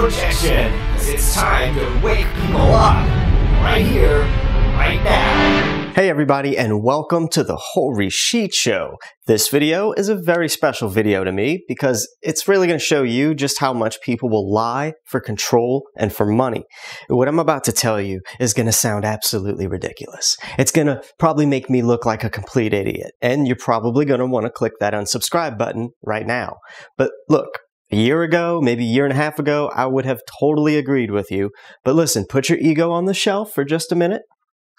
projection. It's time to wake people up. Right here, right now. Hey everybody, and welcome to the Horry Sheet Show. This video is a very special video to me because it's really going to show you just how much people will lie for control and for money. What I'm about to tell you is going to sound absolutely ridiculous. It's going to probably make me look like a complete idiot, and you're probably going to want to click that unsubscribe button right now. But look, a year ago, maybe a year and a half ago, I would have totally agreed with you. But listen, put your ego on the shelf for just a minute.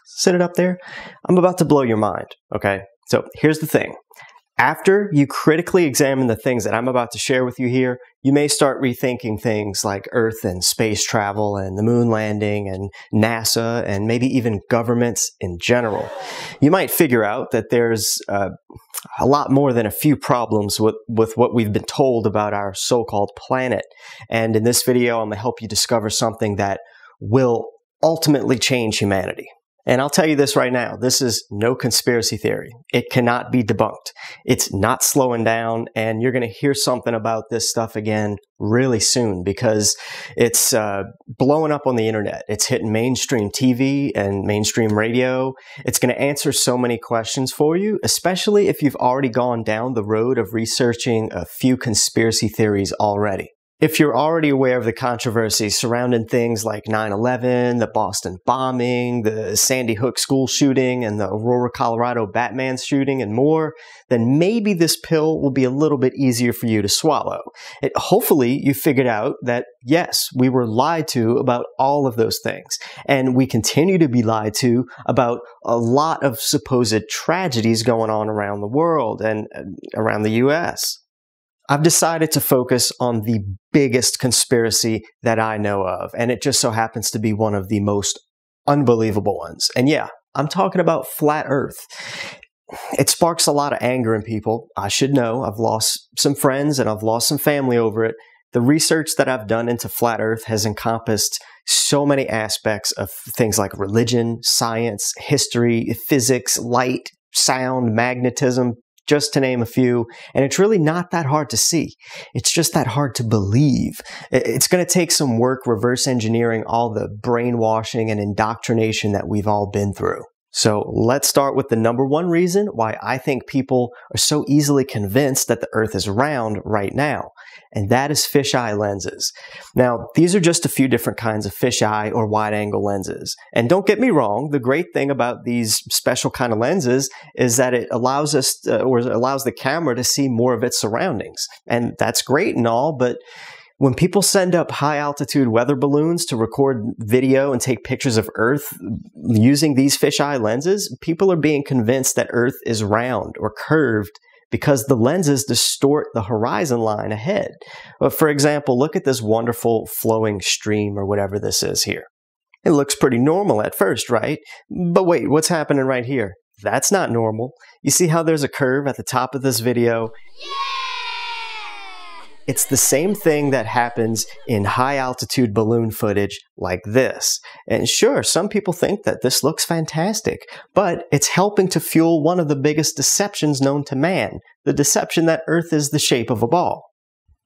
Sit it up there. I'm about to blow your mind, okay? So here's the thing. After you critically examine the things that I'm about to share with you here, you may start rethinking things like Earth and space travel and the moon landing and NASA and maybe even governments in general. You might figure out that there's a lot more than a few problems with what we've been told about our so-called planet. And in this video, I'm going to help you discover something that will ultimately change humanity. And I'll tell you this right now, this is no conspiracy theory. It cannot be debunked. It's not slowing down, and you're going to hear something about this stuff again really soon because it's blowing up on the internet. It's hitting mainstream TV and mainstream radio. It's going to answer so many questions for you, especially if you've already gone down the road of researching a few conspiracy theories already. If you're already aware of the controversy surrounding things like 9/11, the Boston bombing, the Sandy Hook school shooting, and the Aurora, Colorado Batman shooting, and more, then maybe this pill will be a little bit easier for you to swallow. Hopefully, you figured out that, yes, we were lied to about all of those things, and we continue to be lied to about a lot of supposed tragedies going on around the world and around the U.S. I've decided to focus on the biggest conspiracy that I know of, and it just so happens to be one of the most unbelievable ones. And yeah, I'm talking about flat Earth. It sparks a lot of anger in people. I should know. I've lost some friends and I've lost some family over it. The research that I've done into flat Earth has encompassed so many aspects of things like religion, science, history, physics, light, sound, magnetism, just to name a few, and it's really not that hard to see. It's just that hard to believe. It's going to take some work reverse engineering all the brainwashing and indoctrination that we've all been through. So let's start with the number one reason why I think people are so easily convinced that the Earth is round right now, and that is fisheye lenses. Now, these are just a few different kinds of fisheye or wide-angle lenses. And don't get me wrong, the great thing about these special kind of lenses is that it allows us, allows the camera to see more of its surroundings. And that's great and all, but when people send up high-altitude weather balloons to record video and take pictures of Earth using these fisheye lenses, people are being convinced that Earth is round or curved because the lenses distort the horizon line ahead. For example, look at this wonderful flowing stream or whatever this is here. It looks pretty normal at first, right? But wait, what's happening right here? That's not normal. You see how there's a curve at the top of this video? It's the same thing that happens in high-altitude balloon footage like this. And sure, some people think that this looks fantastic, but it's helping to fuel one of the biggest deceptions known to man, the deception that Earth is the shape of a ball.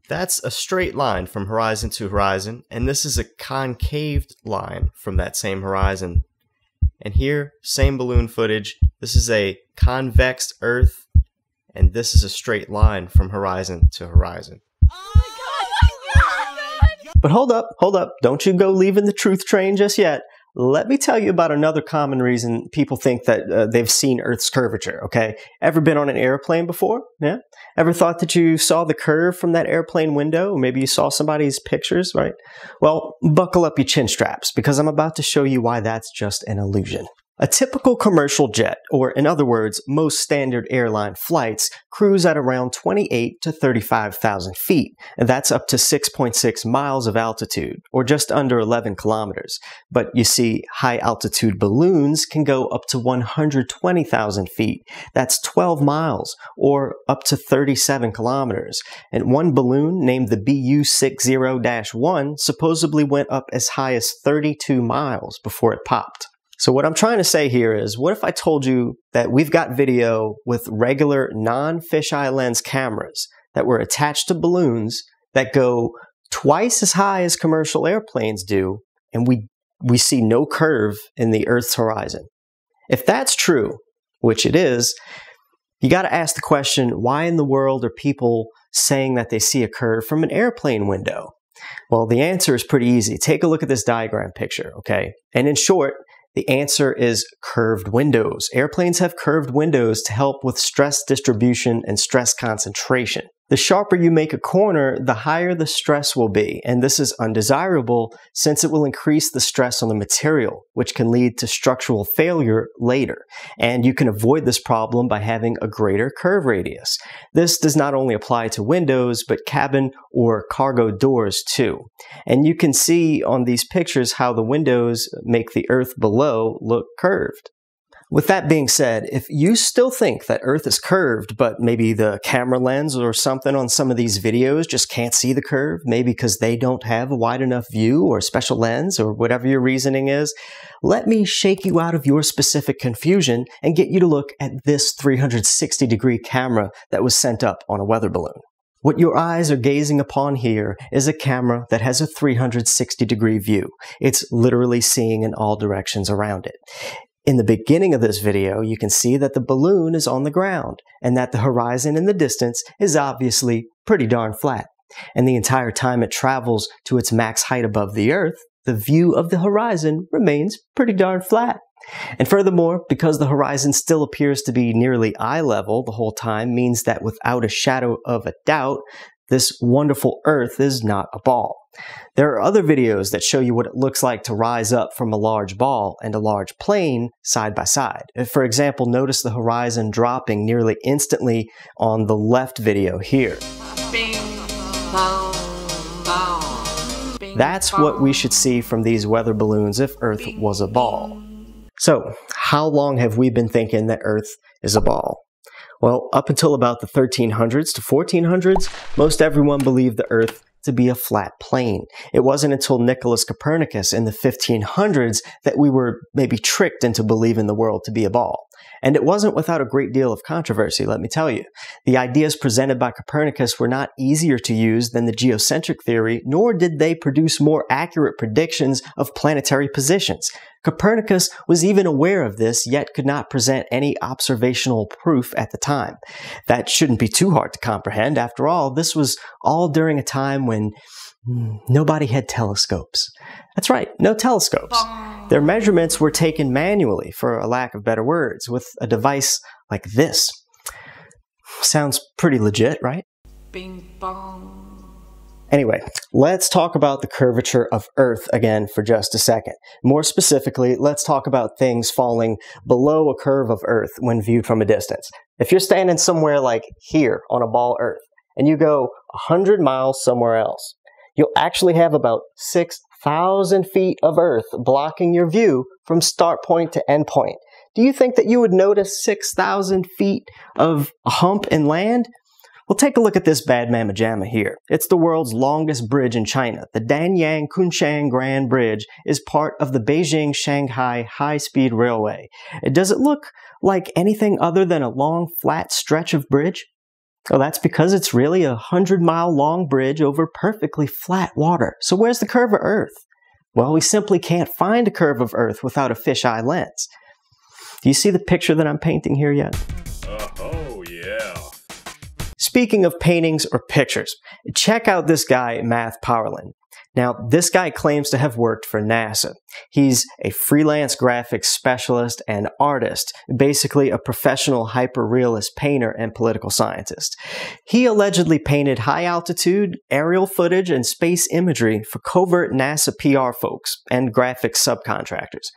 That's a straight line from horizon to horizon, and this is a concaved line from that same horizon. And here, same balloon footage, this is a convex Earth, and this is a straight line from horizon to horizon. But hold up, don't you go leaving the truth train just yet. Let me tell you about another common reason people think that they've seen Earth's curvature, okay? Ever been on an airplane before? Yeah? Ever thought that you saw the curve from that airplane window? Or maybe you saw somebody's pictures, right? Well, buckle up your chin straps because I'm about to show you why that's just an illusion. A typical commercial jet, or in other words, most standard airline flights, cruise at around 28 to 35,000 feet, and that's up to 6.6 miles of altitude, or just under 11 kilometers. But you see, high-altitude balloons can go up to 120,000 feet. That's 12 miles, or up to 37 kilometers. And one balloon, named the BU-60-1, supposedly went up as high as 32 miles before it popped. So what I'm trying to say here is, what if I told you that we've got video with regular non-fisheye lens cameras that were attached to balloons that go twice as high as commercial airplanes do, and we see no curve in the Earth's horizon. If that's true, which it is, you got to ask the question, why in the world are people saying that they see a curve from an airplane window? Well, the answer is pretty easy. Take a look at this diagram picture, okay? And in short, the answer is curved windows. Airplanes have curved windows to help with stress distribution and stress concentration. The sharper you make a corner, the higher the stress will be, and this is undesirable since it will increase the stress on the material, which can lead to structural failure later. And you can avoid this problem by having a greater curve radius. This does not only apply to windows, but cabin or cargo doors too. And you can see on these pictures how the windows make the Earth below look curved. With that being said, if you still think that Earth is curved, but maybe the camera lens or something on some of these videos just can't see the curve, maybe because they don't have a wide enough view or special lens or whatever your reasoning is, let me shake you out of your specific confusion and get you to look at this 360-degree camera that was sent up on a weather balloon. What your eyes are gazing upon here is a camera that has a 360-degree view. It's literally seeing in all directions around it. In the beginning of this video, you can see that the balloon is on the ground and that the horizon in the distance is obviously pretty darn flat. And the entire time it travels to its max height above the Earth, the view of the horizon remains pretty darn flat. And furthermore, because the horizon still appears to be nearly eye level the whole time, means that without a shadow of a doubt, this wonderful Earth is not a ball. There are other videos that show you what it looks like to rise up from a large ball and a large plane side by side. For example, notice the horizon dropping nearly instantly on the left video here. That's what we should see from these weather balloons if Earth was a ball. So, how long have we been thinking that Earth is a ball? Well, up until about the 1300s to 1400s, most everyone believed the Earth to be a flat plane. It wasn't until Nicholas Copernicus in the 1500s that we were maybe tricked into believing the world to be a ball. And it wasn't without a great deal of controversy, let me tell you. The ideas presented by Copernicus were not easier to use than the geocentric theory, nor did they produce more accurate predictions of planetary positions. Copernicus was even aware of this, yet could not present any observational proof at the time. That shouldn't be too hard to comprehend. After all, this was all during a time when nobody had telescopes. That's right, no telescopes. Their measurements were taken manually, for a lack of better words, with a device like this. Sounds pretty legit, right? Bing bong. Anyway, let's talk about the curvature of Earth again for just a second. More specifically, let's talk about things falling below a curve of Earth when viewed from a distance. If you're standing somewhere like here on a ball Earth, and you go 100 miles somewhere else, you'll actually have about 6,000 feet of Earth blocking your view from start point to end point. Do you think that you would notice 6,000 feet of a hump in land? Well, take a look at this bad mamma jamma here. It's the world's longest bridge in China. The Danyang Kunshan Grand Bridge is part of the Beijing-Shanghai high-speed railway. Does it look like anything other than a long, flat stretch of bridge? Well, that's because it's really a 100-mile long bridge over perfectly flat water. So where's the curve of Earth? Well, we simply can't find a curve of Earth without a fisheye lens. Do you see the picture that I'm painting here yet? Oh, yeah. Speaking of paintings or pictures, check out this guy, Math Parlin. Now, this guy claims to have worked for NASA. He's a freelance graphics specialist and artist, basically a professional hyper-realist painter and political scientist. He allegedly painted high-altitude, aerial footage, and space imagery for covert NASA PR folks and graphics subcontractors.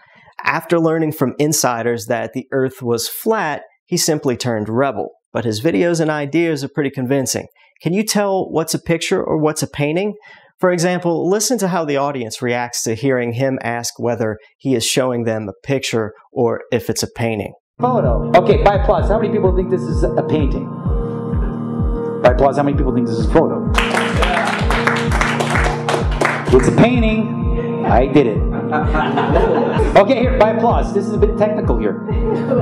After learning from insiders that the Earth was flat, he simply turned rebel. But his videos and ideas are pretty convincing. Can you tell what's a picture or what's a painting? For example, listen to how the audience reacts to hearing him ask whether he is showing them a picture or if it's a painting. Photo. Okay, by applause, how many people think this is a painting? By applause, how many people think this is a photo? It's a painting. I did it. Okay, here, by applause. This is a bit technical here.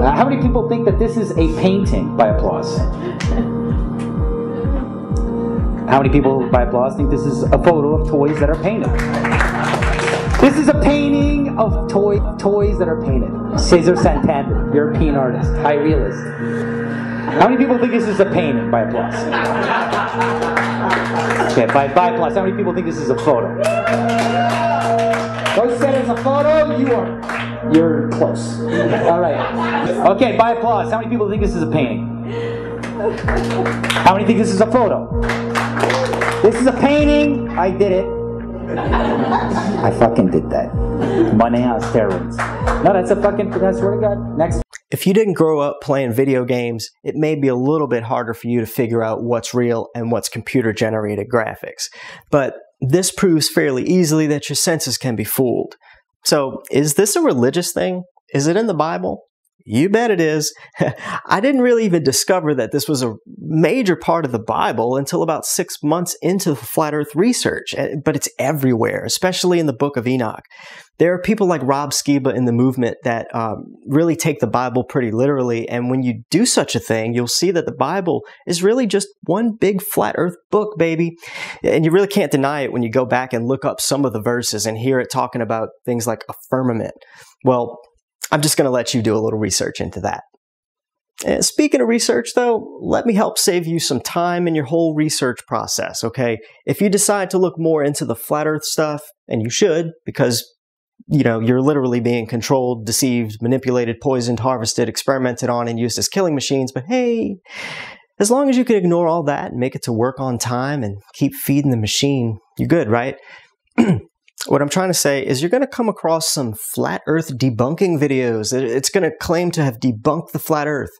How many people think that this is a painting? By applause. How many people, by applause, think this is a photo of toys that are painted? This is a painting of toys that are painted. Cesar Santander, European artist, high realist. How many people think this is a painting, by applause? Okay, by applause, how many people think this is a photo? Those said it's a photo, you're close. All right. Okay, by applause, how many people think this is a painting? How many think this is a photo? This is a painting. I did it. I fucking did that. Money on steroids. No, that's a fucking, I swear to God. Next. If you didn't grow up playing video games, it may be a little bit harder for you to figure out what's real and what's computer-generated graphics. But this proves fairly easily that your senses can be fooled. So, is this a religious thing? Is it in the Bible? You bet it is. I didn't really even discover that this was a major part of the Bible until about 6 months into the Flat Earth research, but it's everywhere, especially in the Book of Enoch. There are people like Rob Skiba in the movement that really take the Bible pretty literally, and when you do such a thing, you'll see that the Bible is really just one big Flat Earth book, baby. And you really can't deny it when you go back and look up some of the verses and hear it talking about things like a firmament. Well, I'm just going to let you do a little research into that. And speaking of research, though, let me help save you some time in your whole research process, okay? If you decide to look more into the Flat Earth stuff, and you should, because, you know, you're literally being controlled, deceived, manipulated, poisoned, harvested, experimented on, and used as killing machines, but hey, as long as you can ignore all that and make it to work on time and keep feeding the machine, you're good, right? What I'm trying to say is you're going to come across some Flat Earth debunking videos. It's going to claim to have debunked the Flat Earth.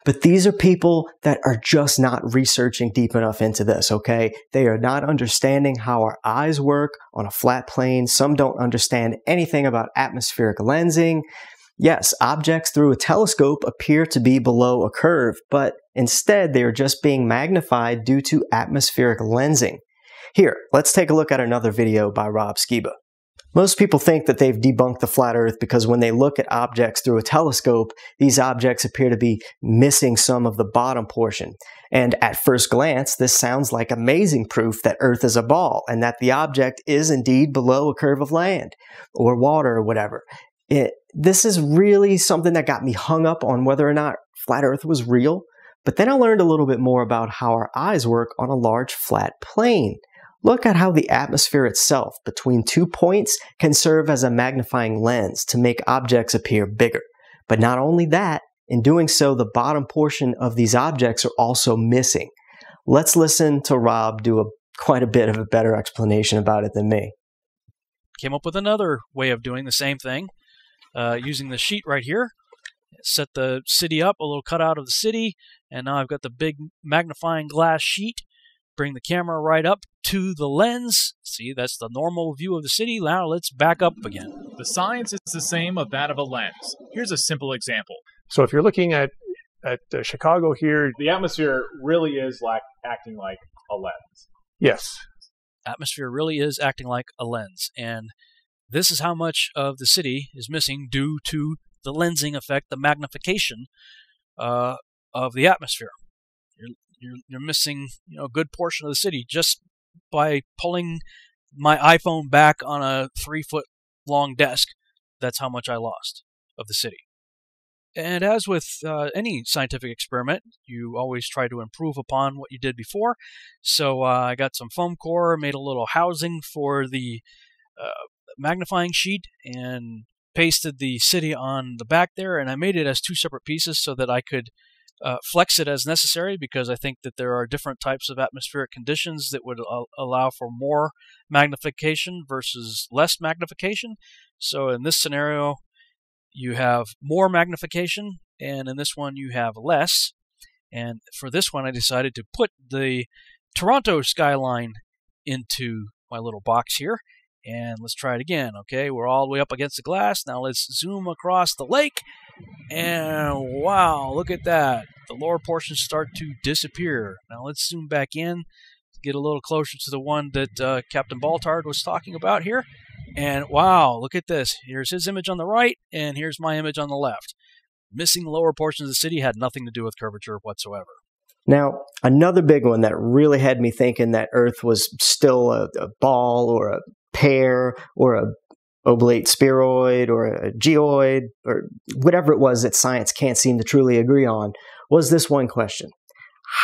But these are people that are just not researching deep enough into this, okay? They are not understanding how our eyes work on a flat plane. Some don't understand anything about atmospheric lensing. Yes, objects through a telescope appear to be below a curve, but instead they are just being magnified due to atmospheric lensing. Here, let's take a look at another video by Rob Skiba. Most people think that they've debunked the Flat Earth because when they look at objects through a telescope, these objects appear to be missing some of the bottom portion. And at first glance, this sounds like amazing proof that Earth is a ball and that the object is indeed below a curve of land or water or whatever. This is really something that got me hung up on whether or not Flat Earth was real. But then I learned a little bit more about how our eyes work on a large flat plane. Look at how the atmosphere itself between 2 points can serve as a magnifying lens to make objects appear bigger. But not only that, in doing so, the bottom portion of these objects are also missing. Let's listen to Rob do quite a bit of a better explanation about it than me. Came up with another way of doing the same thing, using the sheet right here. Set the city up, a little cutout of the city, and now I've got the big magnifying glass sheet. Bring the camera right up to the lens. See, that's the normal view of the city. Now let's back up again. The science is the same of that of a lens. Here's a simple example. So if you're looking at Chicago here, The atmosphere really is acting like a lens. yes, Atmosphere really is acting like a lens, and this is how much of the city is missing due to the lensing effect, the magnification of the atmosphere. You're missing, a good portion of the city just by pulling my iPhone back on a 3-foot long desk. That's how much I lost of the city. And as with any scientific experiment, you always try to improve upon what you did before. So I got some foam core, made a little housing for the magnifying sheet, and pasted the city on the back there. And I made it as 2 separate pieces so that I could flex it as necessary, because I think that there are different types of atmospheric conditions that would allow for more magnification versus less magnification. So in this scenario, you have more magnification, and in this one you have less. And for this one, I decided to put the Toronto skyline into my little box here. And let's try it again, okay? We're all the way up against the glass. Now let's zoom across the lake. And wow, look at that. The lower portions start to disappear. Now let's zoom back in, get a little closer to the one that Captain Baltard was talking about here. And wow, look at this. Here's his image on the right, and here's my image on the left. Missing the lower portions of the city had nothing to do with curvature whatsoever. Now, another big one that really had me thinking that Earth was still a ball or a pear or a oblate spheroid or a geoid or whatever it was that science can't seem to truly agree on was this one question.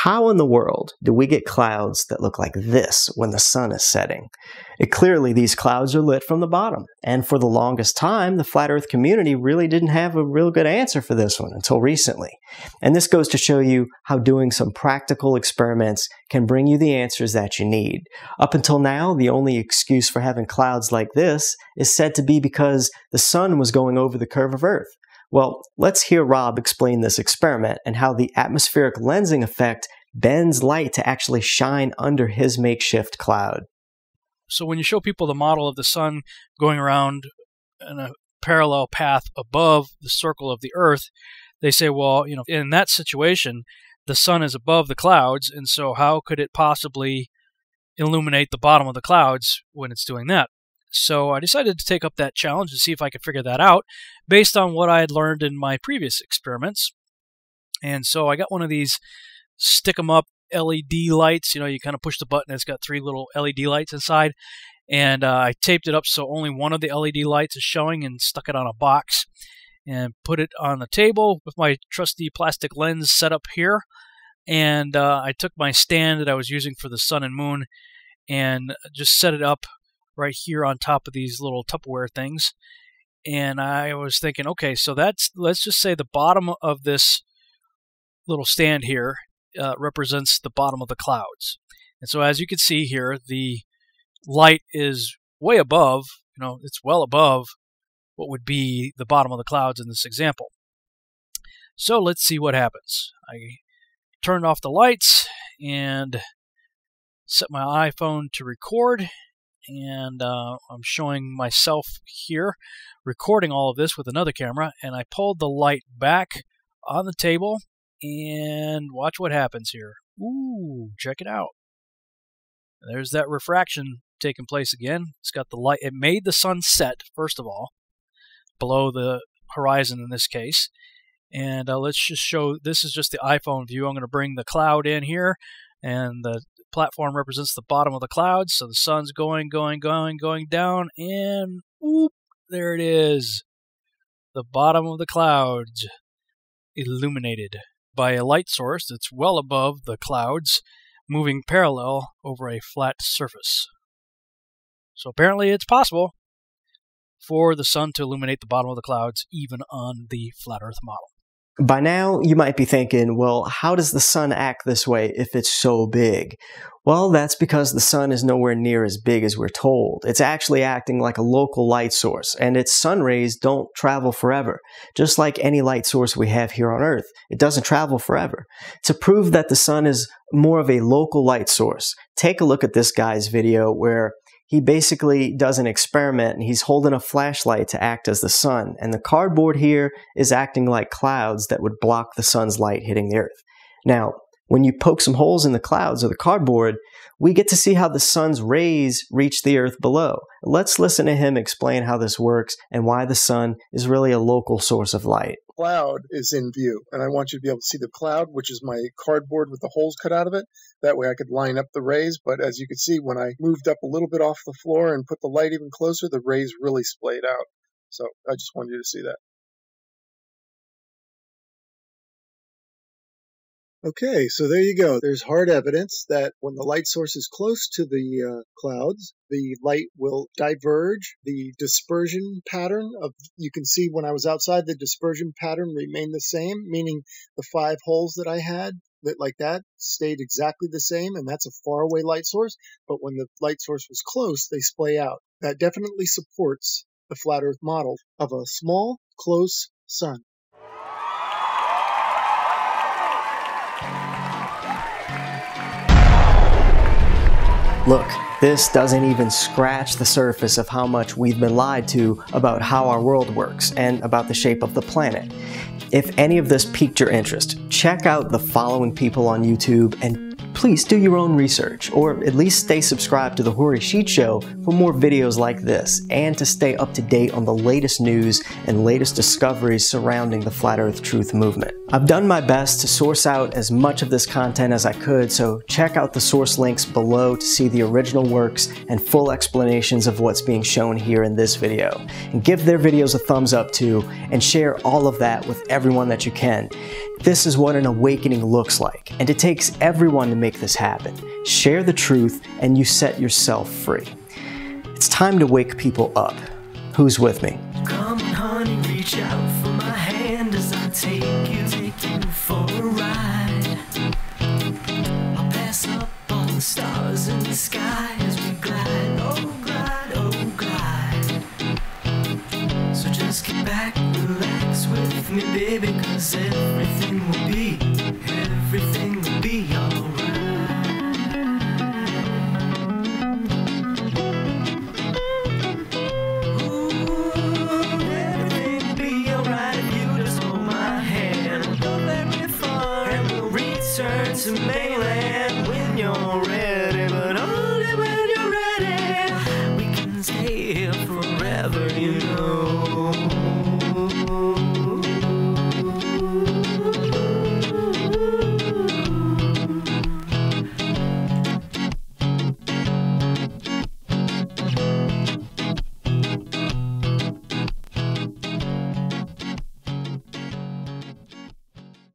How in the world do we get clouds that look like this when the sun is setting? Clearly, these clouds are lit from the bottom. And for the longest time, the flat earth community really didn't have a real good answer for this one until recently. And this goes to show you how doing some practical experiments can bring you the answers that you need. Up until now, the only excuse for having clouds like this is said to be because the sun was going over the curve of Earth. Well, let's hear Rob explain this experiment and how the atmospheric lensing effect bends light to actually shine under his makeshift cloud. So when you show people the model of the sun going around in a parallel path above the circle of the Earth, they say, well, in that situation, the sun is above the clouds, and so how could it possibly illuminate the bottom of the clouds when it's doing that? So I decided to take up that challenge and see if I could figure that out based on what I had learned in my previous experiments. And so I got one of these stick-em-up LED lights. You kind of push the button, it's got 3 little LED lights inside. And I taped it up so only one of the LED lights is showing and stuck it on a box and put it on the table with my trusty plastic lens set up here. And I took my stand that I was using for the sun and moon and just set it up right here on top of these little Tupperware things. And I was thinking, okay, so let's just say the bottom of this little stand here represents the bottom of the clouds. And so as you can see here, the light is way above, it's well above what would be the bottom of the clouds in this example. So let's see what happens. I turned off the lights and set my iPhone to record. And I'm showing myself here recording all of this with another camera, and I pulled the light back on the table and watch what happens here. Ooh, check it out. There's that refraction taking place again. It's got the light. It made the sun set, first of all, below the horizon in this case. And let's just show, this is just the iPhone view. I'm going to bring the cloud in here, and the platform represents the bottom of the clouds, so the sun's going down, and whoop, there it is. The bottom of the clouds illuminated by a light source that's well above the clouds, moving parallel over a flat surface. So apparently it's possible for the sun to illuminate the bottom of the clouds even on the flat Earth model. By now, you might be thinking, well, how does the sun act this way if it's so big? Well, that's because the sun is nowhere near as big as we're told. It's actually acting like a local light source, and its sun rays don't travel forever. Just like any light source we have here on Earth, it doesn't travel forever. To prove that the sun is more of a local light source, take a look at this guy's video where he basically does an experiment and he's holding a flashlight to act as the sun, and the cardboard here is acting like clouds that would block the sun's light hitting the Earth. Now, when you poke some holes in the clouds or the cardboard, we get to see how the sun's rays reach the Earth below. Let's listen to him explain how this works and why the sun is really a local source of light. Cloud is in view, and I want you to be able to see the cloud, which is my cardboard with the holes cut out of it. That way I could line up the rays, but as you can see, when I moved up a little bit off the floor and put the light even closer, the rays really splayed out. So I just wanted you to see that. Okay, so there you go. There's hard evidence that when the light source is close to the clouds, the light will diverge. The dispersion pattern you can see when I was outside, the dispersion pattern remained the same, meaning the 5 holes that I had that stayed exactly the same, and that's a faraway light source. But when the light source was close, they splay out. That definitely supports the flat Earth model of a small, close sun. Look, this doesn't even scratch the surface of how much we've been lied to about how our world works and about the shape of the planet. If any of this piqued your interest, check out the following people on YouTube and please do your own research, or at least stay subscribed to the Horry Sheet Show for more videos like this, and to stay up to date on the latest news and latest discoveries surrounding the Flat Earth Truth movement. I've done my best to source out as much of this content as I could, so check out the source links below to see the original works and full explanations of what's being shown here in this video. And give their videos a thumbs up too, and share all of that with everyone that you can. This is what an awakening looks like, and it takes everyone to make this happen. Share the truth and you set yourself free. It's time to wake people up. Who's with me? Come on, honey, reach out for my hand as I take you for a ride. I'll pass up all the stars in the sky as we glide, oh glide, oh glide. So just get back, relax with me, baby, 'cause everything will be alright. Turn to mainland when you're ready, but only when you're ready. We can stay here forever, you know.